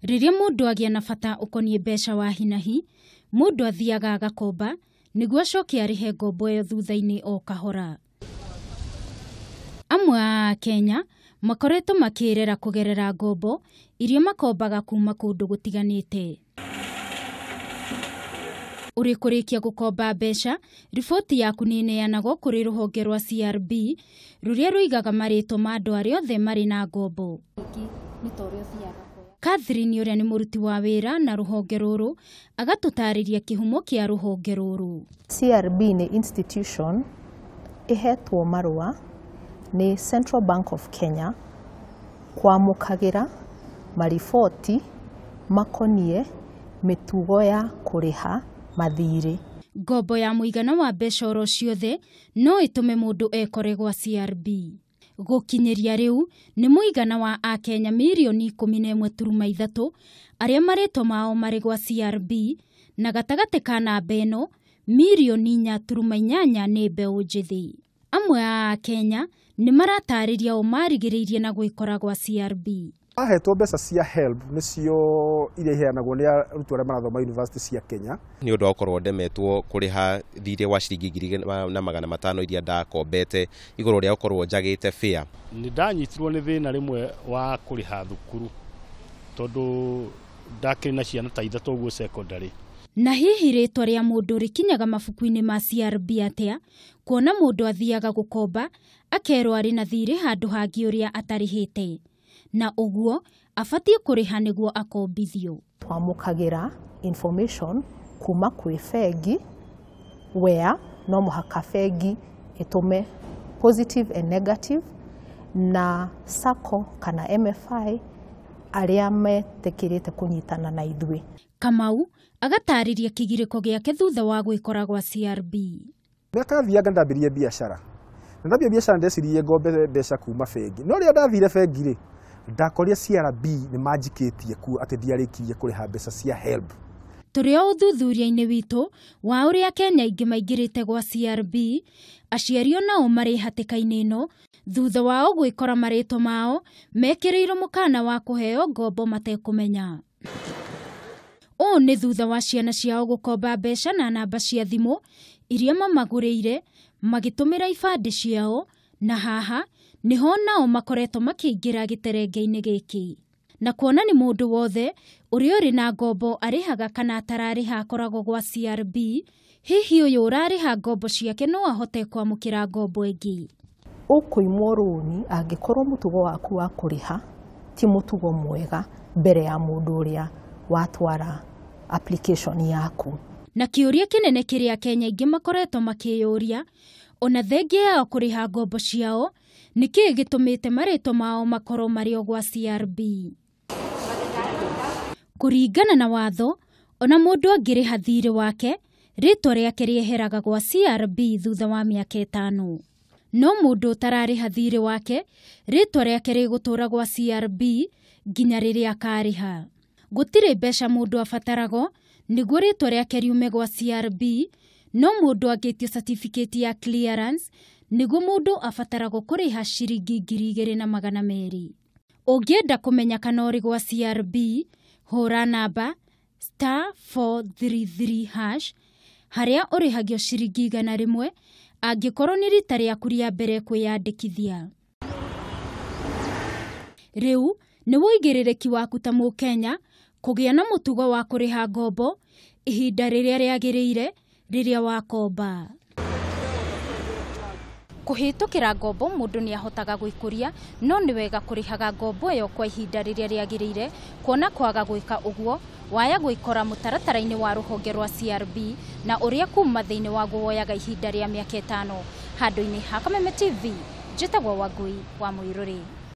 Riria mundu agia na bata ukonie mbeca wa hinahi, mundu athiaga agakomba niguo acoke arihe ngombo iyo thutha-ini o kahora. Amwe a Akenya makoretwo makirera kugerera ngombo iria makombaga kuma kundu gutiganite. Uri kurikia gukomba mbeca, riboti yaku nineanagwo kuri ruhonge rwa CRB ruria ruigaga maritwa ma andu aria othe mari na ngombo. Catherine uria ni muruti wa wira na ruhonge ruru agatutariria kihumo kia ruhonge ruru. CRB ni institution ihetwo marua ni Central Bank of Kenya kwamukagira marifoti makonie mitugo ya kuriha mathiri. Ngombo ya muigana wa mbeca oro ciothe no itume mundu ekore gwa CRB. Gukinyeria riu ni muigana wa Akenya mirioni 11.3 aria maritwa mao mari gwa CRB na gatagate ka namba ino mirioni 4.8 ni mbeu njithi. Amwe a Akenya ni maratariria o marigiriirie na gwikora gwa CRB. Ahetwo mbeca cia HELB nicio iria iheanagwo ni aruti aria marathoma university cia Kenya. Ni undu okorwo ndemetwo kuriha thirĩ wa ciringi 2,500 iria ndakombete iguru ria okorwo njagite fare. Ni ndanyitirwo ni thina rimwe wa kuriha thukuru tondu ndakiri na ciana ta 3 uguo secondary. Na hihi ritwa ria mundu rikinyaga mabuku-ini ma CRB atia kuona mundu athiaga gukomba akerwo ari na thirĩ handu hangi uria atarihite na uguo afatie kuriha niguo akombithio. Twamukagira information kuma kwi bengi where no muhaka bengi itume positive and negative na sako kana MFI aria metekirite kunyitana na ithui. Kamau agatariria kigiriko giake thutha wa gwikora gwa CRB. Ndathiaga ndambirie biashara. Ndambia biashara ndecirie ngombe mbeca kuma bengi. No ria ndathire bengi ri ndakoria CRB ni manjikitie ku ati ndiarikirie kuriha mbeca cia HELB. Turi o uthuthuria-ini witu wa uria Akenya ingi maingirite gwa CRB, aciari nao mari hatikaini ino thutha wao gwikora maritwa mao mekiriirwo mukana wa kuheo ngombo matekumenya. O ni thutha wa ciana ciao gukomba mbeca na namba cia thimu iria mamaguriire magitumira ibande ciao na haha niho nao makoretwo makiingira giterenge-ini giki. Na kuona ni mundu wothe uria uri na ngombo arihaga kana atarariha akoragwo gwa CRB, hihi uyu urariha ngombo ciake no ahote kwamukira ngombo ingi. Ukuimwo runi angikorwo mutugo waku wa kuriha ti mutugo mwega mbere ya mundu uria watwara application yaku. Na kiuria kinene kiria Kenya ingi makoretwo makiyuria ona thengia yao kuriha ngombo ciao niki gitumite maritwa mao makorwo mari gwa CRB. Kuringana na watho ona mundu angiriha thirĩ wake ritwa riake rieheraga gwa CRB thutha wa miaka 5. No mundu utarariha thirĩ wake ritwa riake rigutura gwa CRB nginya riria akariha. Gutire mbeca mundu afatarago niguo ritwa riake riume gwa CRB, no mundu angitio certificate ya clearance niguo mundu afatarago kuriha ciringi 2,200. Ungienda kumenya kana uri gwa CRB, hura namba *433# haria urihagio ciringi 100 angikorwo ni rita riaku ria mbere kwiyandikithia. Riu ni woigiririki waku ta Mukenya kugia na mutugo wa kuriha ngombo ihinda riria riagiriire riria wakomba. Kuhitukira ngombo mundu ni ahotaga gwikuria, no ni wega kurihaga ngombo iyo kwa ihinda riria riagiriire kuona kwaga gwika uguo waya gwikora mutaratara-ini wa ruhonge rwa CRB na uria kuma thiini waguo woyaga ihinda ria miaka 5. Handu-ini ha Kameme TV, njitagwo Wangui wa Muiruri.